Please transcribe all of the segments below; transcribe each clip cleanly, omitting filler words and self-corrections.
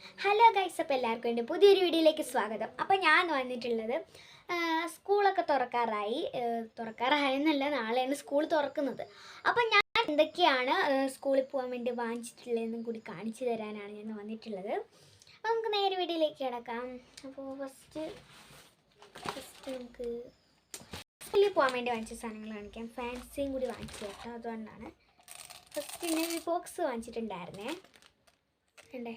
Hello guys, അപ്പോൾ എല്ലാവർക്കും എൻ്റെ പുതിയൊരു വീഡിയോയിലേക്ക് സ്വാഗതം. അപ്പോൾ ഞാൻ വന്നിട്ടുള്ളത് സ്കൂളൊക്കെ തുറക്കാറായെന്നല്ല, നാളെയാണ് സ്കൂൾ തുറക്കുന്നത്. അപ്പോൾ ഞാൻ എന്തൊക്കെയാണ് സ്കൂളിൽ പോകാൻ വേണ്ടി വാങ്ങിച്ചിട്ടുള്ളതെന്നും കൂടി കാണിച്ചു തരാനാണ് ഞാൻ വന്നിട്ടുള്ളത്. അപ്പോൾ നമുക്ക് നേരെ വീഡിയോയിലേക്ക് കിടക്കാം. അപ്പോൾ ഫസ്റ്റ് നമുക്ക് സ്കൂളിൽ പോകാൻ വേണ്ടി വാങ്ങിച്ച സാധനങ്ങൾ കാണിക്കാം. ഫാൻസിയും കൂടി വാങ്ങിച്ചു കേട്ടോ, അതുകൊണ്ടാണ്. ഫസ്റ്റ് പിന്നെ ഒരു ബോക്സ് വാങ്ങിച്ചിട്ടുണ്ടായിരുന്നേ. ഉണ്ടേ,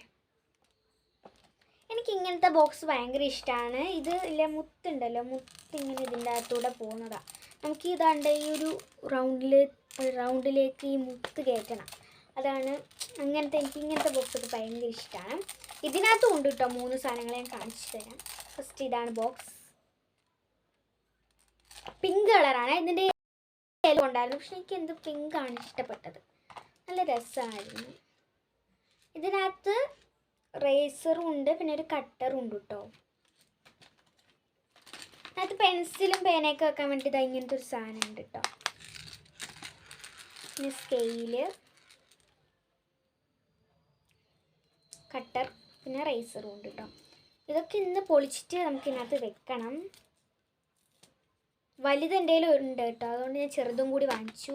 എനിക്ക് ഇങ്ങനത്തെ ബോക്സ് ഭയങ്കര ഇഷ്ടമാണ്. ഇത് ഇല്ല, മുത്തുണ്ടല്ലോ, മുത്ത് ഇങ്ങനെ ഇതിൻ്റെ അകത്തൂടെ പോകുന്നതാണ്. നമുക്ക് ഇതാണ്ട് ഈ ഒരു റൗണ്ടിലേക്ക് ഈ മുത്ത് കയറ്റണം. അതാണ് എനിക്ക് ഇങ്ങനത്തെ ബോക്സൊക്കെ ഭയങ്കര ഇഷ്ടമാണ്. ഇതിനകത്തും ഉണ്ട് കേട്ടോ 3 സാധനങ്ങൾ, ഞാൻ കാണിച്ചു തരാം. ഫസ്റ്റ് ഇതാണ് ബോക്സ്. പിങ്ക് കളറാണ്. ഇതിൻ്റെ യെല്ലോ ഉണ്ടായിരുന്നു, പക്ഷെ എനിക്ക് എന്ത് പിങ്കാണ് ഇഷ്ടപ്പെട്ടത്. നല്ല രസമായിരുന്നു. ഇതിനകത്ത് റേസറും ഉണ്ട്, പിന്നെ ഒരു കട്ടറും ഉണ്ട് കേട്ടോ. അതിനകത്ത് പെൻസിലും പേനയൊക്കെ വെക്കാൻ വേണ്ടി ഇങ്ങനത്തെ ഒരു സാധനം ഉണ്ട് കേട്ടോ. പിന്നെ സ്കെയില്, കട്ടർ, പിന്നെ റേസറും ഉണ്ട് കേട്ടോ. ഇതൊക്കെ ഇന്ന് പൊളിച്ചിട്ട് നമുക്ക് ഇതിനകത്ത് വെക്കണം. വലുത് എൻ്റെ ഉണ്ട് കേട്ടോ, അതുകൊണ്ട് ഞാൻ ചെറുതും കൂടി വാങ്ങിച്ചു.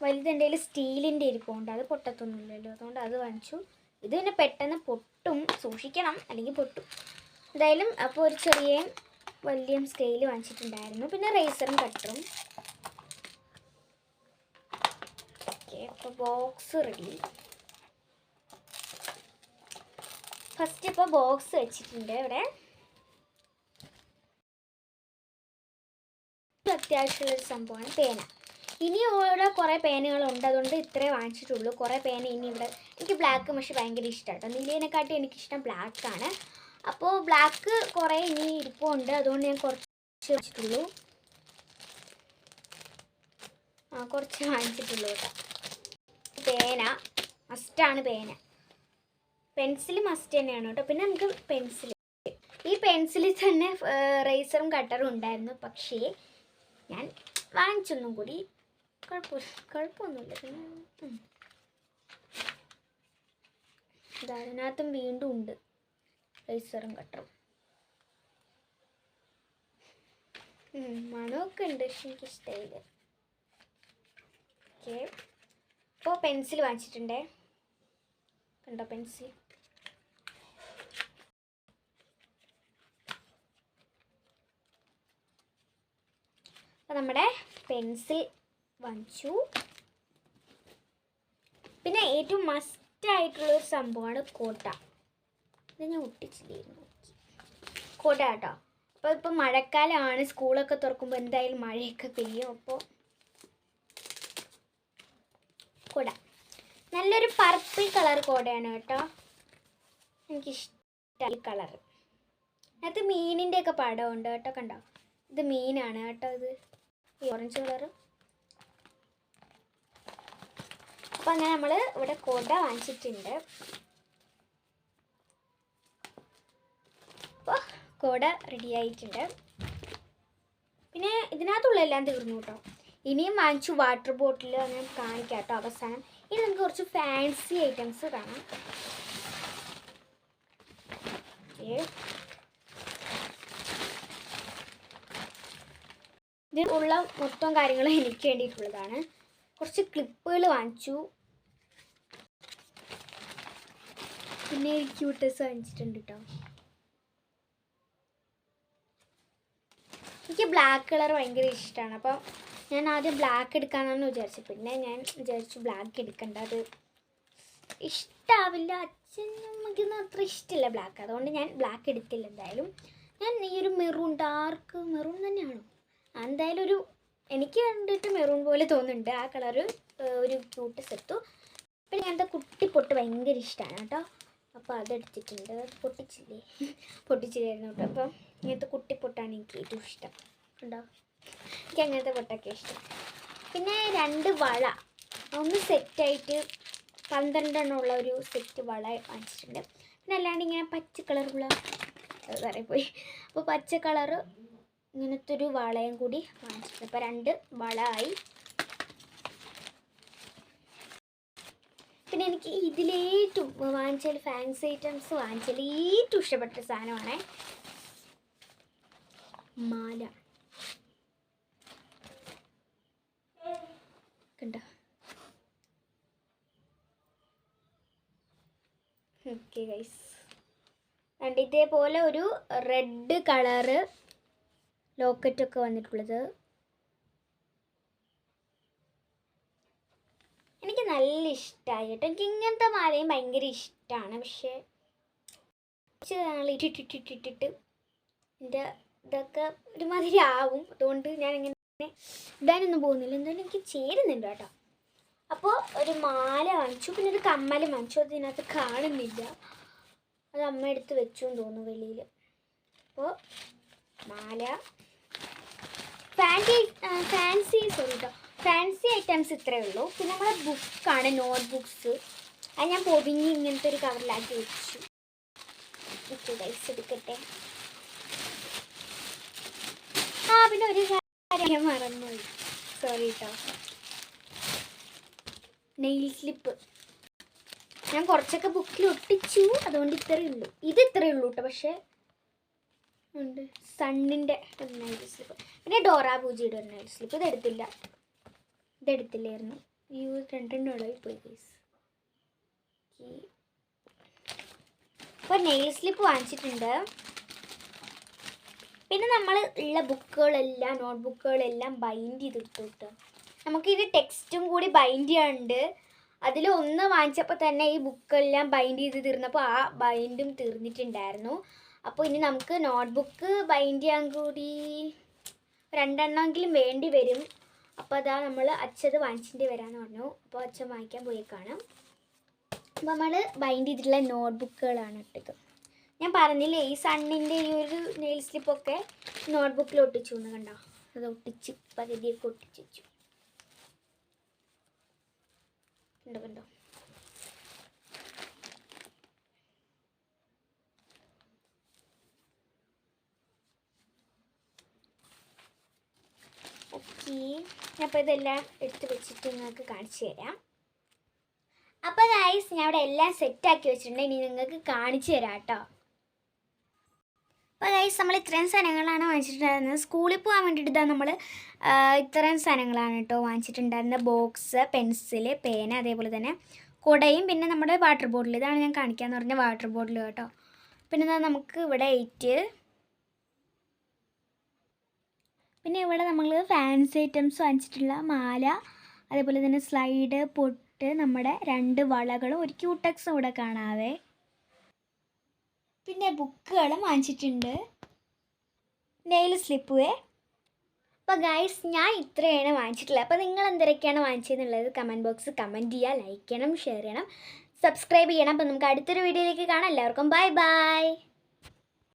വലുത് എൻ്റെ സ്റ്റീലിൻ്റെ ഇരിപ്പുണ്ട്, അത് പൊട്ടത്തൊന്നുമില്ലല്ലോ, അതുകൊണ്ട് അത് വാങ്ങിച്ചു. ഇത് പിന്നെ പെട്ടെന്ന് പൊട്ടും, സൂക്ഷിക്കണം അല്ലെങ്കിൽ പൊട്ടും എന്തായാലും. അപ്പോൾ ഒരു വലിയ സ്കെയിൽ വാങ്ങിച്ചിട്ടുണ്ടായിരുന്നു, പിന്നെ റേസറും കട്ടറും. ഓക്കെ, അപ്പോൾ ബോക്സ് റെഡി. ഫസ്റ്റ് ഇപ്പോൾ ബോക്സ് വെച്ചിട്ടുണ്ട് ഇവിടെ. അത്യാവശ്യമുള്ളൊരു സംഭവമാണ് പേന. ഇനി ഇവിടെ കുറേ പേനകളുണ്ട്, അതുകൊണ്ട് ഇത്രേ വാങ്ങിച്ചിട്ടുള്ളൂ. കുറേ പേന ഇനി ഇവിടെ. എനിക്ക് ബ്ലാക്ക് പക്ഷേ ഭയങ്കര ഇഷ്ടമാണ് കേട്ടോ. നീലേനെക്കാട്ടി എനിക്കിഷ്ടം ബ്ലാക്കാണ്. അപ്പോൾ ബ്ലാക്ക് കുറേ ഇനി ഇരിപ്പുണ്ട്, അതുകൊണ്ട് ഞാൻ കുറച്ച് വെച്ചിട്ടുള്ളൂ. കുറച്ച് വാങ്ങിച്ചിട്ടുള്ളൂ കേട്ടോ. പേന മസ്റ്റാണ്. പെൻസിൽ മസ്റ്റ് തന്നെയാണ് കേട്ടോ. പിന്നെ നമുക്ക് ഈ പെൻസിലിൽ തന്നെ റേസറും കട്ടറും ഉണ്ടായിരുന്നു, പക്ഷേ ഞാൻ വാങ്ങിച്ചൊന്നും കൂടി. കുഴപ്പമൊന്നുമില്ല. പിന്നെ അതിനകത്തും വീണ്ടും ഉണ്ട് റേസറും കട്ടറും. മണമൊക്കെ ഉണ്ട്, പക്ഷെ എനിക്കിഷ്ടമില്ല. ഓക്കെ, അപ്പോൾ പെൻസിൽ വാങ്ങിച്ചിട്ടുണ്ടേ. കണ്ടോ പെൻസിൽ? അപ്പോൾ നമ്മുടെ പെൻസിൽ വാങ്ങിച്ചു. പിന്നെ ഏറ്റവും മസ്റ്റായിട്ടുള്ളൊരു സംഭവമാണ് കോട്ട. ഇത് ഞാൻ ഒട്ടിച്ചില്ലായിരുന്നു. കോട്ട കേട്ടോ. അപ്പോൾ ഇപ്പം മഴക്കാലമാണ്, സ്കൂളൊക്കെ തുറക്കുമ്പോൾ എന്തായാലും മഴയൊക്കെ പെയ്യും. അപ്പോൾ കുട നല്ലൊരു പർപ്പിൾ കളർ കോടയാണ് കേട്ടോ, എനിക്കിഷ്ടമായി കളർ. അതിനകത്ത് മീനിൻ്റെയൊക്കെ പടമുണ്ട് കേട്ടോ, കണ്ടോ? ഇത് മീനാണ് കേട്ടോ, ഇത് ഈ ഓറഞ്ച് കളർ. അപ്പോൾ അങ്ങനെ നമ്മൾ ഇവിടെ കോട വാങ്ങിച്ചിട്ടുണ്ട്. അപ്പോൾ കോട റെഡി ആയിട്ടുണ്ട്. പിന്നെ ഇതിനകത്തുള്ള എല്ലാം തീർന്നു കേട്ടോ. ഇനിയും വാങ്ങിച്ചു വാട്ടർ ബോട്ടിൽ, അങ്ങനെ കാണിക്കാം കേട്ടോ അവസാനം. ഇനി നമുക്ക് കുറച്ച് ഫാൻസി ഐറ്റംസ് കാണാം. ഇതിനുള്ള മൊത്തം കാര്യങ്ങളും എനിക്ക് വേണ്ടിയിട്ടുള്ളതാണ്. കുറച്ച് ക്ലിപ്പുകൾ വാങ്ങിച്ചു, പിന്നെ ക്യൂട്ടസ് വാങ്ങിച്ചിട്ടുണ്ട് കേട്ടോ. എനിക്ക് ബ്ലാക്ക് കളർ ഭയങ്കര ഇഷ്ടമാണ്. അപ്പോൾ ഞാൻ ആദ്യം ബ്ലാക്ക് എടുക്കാമെന്നാണ് വിചാരിച്ചത്. പിന്നെ ഞാൻ വിചാരിച്ചു ബ്ലാക്ക് എടുക്കണ്ട, അത് ഇഷ്ടാവില്ല, അച്ഛനമ്മയ്ക്കൊന്നും അത്ര ഇഷ്ടമില്ല ബ്ലാക്ക്. അതുകൊണ്ട് ഞാൻ ബ്ലാക്ക് എടുത്തില്ല. എന്തായാലും ഞാൻ ഈ ഒരു ഡാർക്ക് മെറൂൺ തന്നെയാണോ, എന്തായാലും എനിക്ക് കണ്ടിട്ട് മെറൂൺ പോലെ തോന്നുന്നുണ്ട് ആ കളറ്. ഒരു ക്യൂട്ടസ് എടുത്തു. പിന്നെ അങ്ങനത്തെ കുട്ടിപ്പൊട്ട് ഭയങ്കര ഇഷ്ടമാണ് കേട്ടോ, അപ്പോൾ അതെടുത്തിട്ടുണ്ട്. പൊട്ടിച്ചില്ലായിരുന്നു കേട്ടോ. അപ്പം ഇങ്ങനത്തെ കുട്ടിപ്പൊട്ടാണ് എനിക്ക് ഏറ്റവും ഇഷ്ടം. ഉണ്ടോ? എനിക്ക് അങ്ങനത്തെ പൊട്ടൊക്കെ ഇഷ്ടം. പിന്നെ 2 വള, ഒന്ന് സെറ്റായിട്ട് 12 ഉള്ള ഒരു സെറ്റ് വള വാങ്ങിച്ചിട്ടുണ്ട്. പിന്നെ അല്ലാണ്ട് ഇങ്ങനെ പച്ച കളറുള്ള പോയി. അപ്പോൾ പച്ച കളറ് ഇങ്ങനത്തെ ഒരു വളയും കൂടി വാങ്ങിച്ചിട്ടുണ്ട്. അപ്പോൾ 2 വള ആയി. പിന്നെ എനിക്ക് ഇതിലേറ്റവും വാങ്ങിച്ചാൽ ഫാൻസി ഐറ്റംസ് വാങ്ങിച്ചാൽ ഏറ്റവും ഇഷ്ടപ്പെട്ട സാധനമാണ് മാല. കണ്ടോ? ഓക്കെ ഗൈസ്, രണ്ട് ഇതേപോലെ ഒരു റെഡ് കളറ് ലോക്കറ്റൊക്കെ വന്നിട്ടുള്ളത്. എനിക്ക് നല്ല ഇഷ്ടമായി കേട്ടോ. എനിക്ക് ഇങ്ങനത്തെ മാലയും ഭയങ്കര ഇഷ്ടമാണ്. പക്ഷേ ഇട്ടിട്ടിട്ടിട്ടിട്ട് എൻ്റെ ഇതൊക്കെ ഒരുമാതിരി ആവും. അതുകൊണ്ട് ഞാൻ ഇങ്ങനെ ഇടാനൊന്നും പോകുന്നില്ല. എന്തായാലും എനിക്ക് ചേരുന്നുണ്ട് കേട്ടോ. അപ്പോൾ ഒരു മാല വാങ്ങിച്ചു, പിന്നെ ഒരു കമ്മൽ വാങ്ങിച്ചു. അത് ഇതിനകത്ത് കാണുന്നില്ല, അത് അമ്മ എടുത്ത് വെച്ചു എന്ന് തോന്നുന്നു വെളിയിൽ. അപ്പോൾ മാല, ഫാൻസി ഐറ്റംസ് ഇത്രയേ ഉള്ളൂ. പിന്നെ നമ്മളെ ബുക്കാണ്, നോട്ട് ബുക്സ്. അത് ഞാൻ പൊതിഞ്ഞ് ഇങ്ങനത്തെ ഒരു കവറിലാക്കി വെച്ചു. എടുക്കട്ടെ. പിന്നെ ഒരു കാര്യം മറന്നുപോയി, സോറി കേട്ടോ. നെയിൽ സ്ലിപ്പ് ഞാൻ കുറച്ചൊക്കെ ബുക്കിൽ ഒട്ടിച്ചു, അതുകൊണ്ട് ഇത്രയേ ഉള്ളൂ. ഇത് ഇത്രയേ ഉള്ളൂ കേട്ടോ. പക്ഷേ ഉണ്ട് സണ്ണിൻ്റെ ഒരു നെയിൽ സ്ലിപ്പ്, പിന്നെ ഡോറ ബൂജിയുടെ ഒരു നെയിൽ സ്ലിപ്പ്. ഇതെടുത്തില്ലായിരുന്നു. ഈ രണ്ടെണ്ണം ഉള്ളവർ പോയി ഗൈസ്. അപ്പോൾ നെയിൽ സ്ലിപ്പ് വാങ്ങിച്ചിട്ടുണ്ട്. പിന്നെ നമ്മൾ ഉള്ള ബുക്കുകളെല്ലാം, നോട്ട് ബുക്കുകളെല്ലാം ബൈൻഡ് ചെയ്തെടുത്തു കേട്ടോ. നമുക്കിത് ടെക്സ്റ്റും കൂടി ബൈൻഡ് ചെയ്യാനുണ്ട്. അതിൽ ഒന്ന് വാങ്ങിച്ചപ്പോൾ തന്നെ ഈ ബുക്കെല്ലാം ബൈൻഡ് ചെയ്ത് തീർന്നപ്പോൾ ആ ബൈൻഡും തീർന്നിട്ടുണ്ടായിരുന്നു. അപ്പോൾ ഇനി നമുക്ക് നോട്ട് ബുക്ക് ബൈൻഡ് ചെയ്യാൻ കൂടി 2 എണ്ണമെങ്കിലും വേണ്ടി വരും. അപ്പോൾ അതാ നമ്മൾ അച്ഛത് വാങ്ങിച്ചിട്ട് വരാമെന്ന് പറഞ്ഞു. അപ്പോൾ അച്ഛൻ വാങ്ങിക്കാൻ പോയേക്കാണ്. അപ്പോൾ നമ്മൾ ബൈൻഡ് ചെയ്തിട്ടുള്ള നോട്ട് ബുക്കുകളാണ് ഇട്ടത്. ഞാൻ പറഞ്ഞില്ലേ ഈ സണ്ണിൻ്റെ ഈ ഒരു നെയിൽ സ്ലിപ്പൊക്കെ നോട്ട് ബുക്കിൽ ഒട്ടിച്ചു എന്ന് കണ്ടോ. അത് ഒട്ടിച്ച് പകുതിയൊക്കെ ഒട്ടിച്ച് വെച്ചു. കണ്ടോ. ഓക്കെ, അപ്പോൾ ഇതെല്ലാം എടുത്ത് വെച്ചിട്ട് നിങ്ങൾക്ക് കാണിച്ചു തരാം. അപ്പോൾ ഗൈസ്, ഞാൻ ഇവിടെ എല്ലാം സെറ്റാക്കി വെച്ചിട്ടുണ്ട്. ഇനി നിങ്ങൾക്ക് കാണിച്ചു തരാം കേട്ടോ. അപ്പോൾ ഗൈസ്, നമ്മൾ ഇത്രയും സാധനങ്ങളാണ് വാങ്ങിച്ചിട്ടുണ്ടായിരുന്നത്. സ്കൂളിൽ പോകാൻ വേണ്ടിയിട്ട് ഇതാ നമ്മൾ ഇത്രയും സാധനങ്ങളാണ് കേട്ടോ വാങ്ങിച്ചിട്ടുണ്ടായിരുന്നത്. ബോക്സ്, പെൻസില്, പേന, അതേപോലെ തന്നെ കുടയും പിന്നെ നമ്മുടെ വാട്ടർ ബോട്ടിൽ. ഇതാണ് ഞാൻ കാണിക്കാമെന്ന് പറഞ്ഞ വാട്ടർ ബോട്ടിൽ കേട്ടോ. പിന്നെ നമുക്ക് ഇവിടെ 8, പിന്നെ ഇവിടെ നമ്മൾ ഫാൻസി ഐറ്റംസ് വാങ്ങിച്ചിട്ടുള്ള മാല, അതേപോലെ തന്നെ സ്ലൈഡ്, പൊട്ട്, നമ്മുടെ 2 വളകളും ഒരു ക്യൂടെക്സും ഇവിടെ കാണാവേ. പിന്നെ ബുക്കുകളും വാങ്ങിച്ചിട്ടുണ്ട്, നെയിൽ സ്ലിപ്പുവേ. അപ്പോൾ ഗൈസ്, ഞാൻ ഇത്രയാണ് വാങ്ങിച്ചിട്ടുള്ളത്. അപ്പോൾ നിങ്ങൾ എന്തൊക്കെയാണ് വാങ്ങിച്ചതെന്നുള്ളത് കമൻറ്റ് ബോക്സിൽ കമൻറ്റ് ചെയ്യുക, ലൈക്ക് ചെയ്യണം, ഷെയർ ചെയ്യണം, സബ്സ്ക്രൈബ് ചെയ്യണം. അപ്പോൾ നമുക്ക് അടുത്തൊരു വീഡിയോയിലേക്ക് കാണാം. എല്ലാവർക്കും ബൈ ബൈ.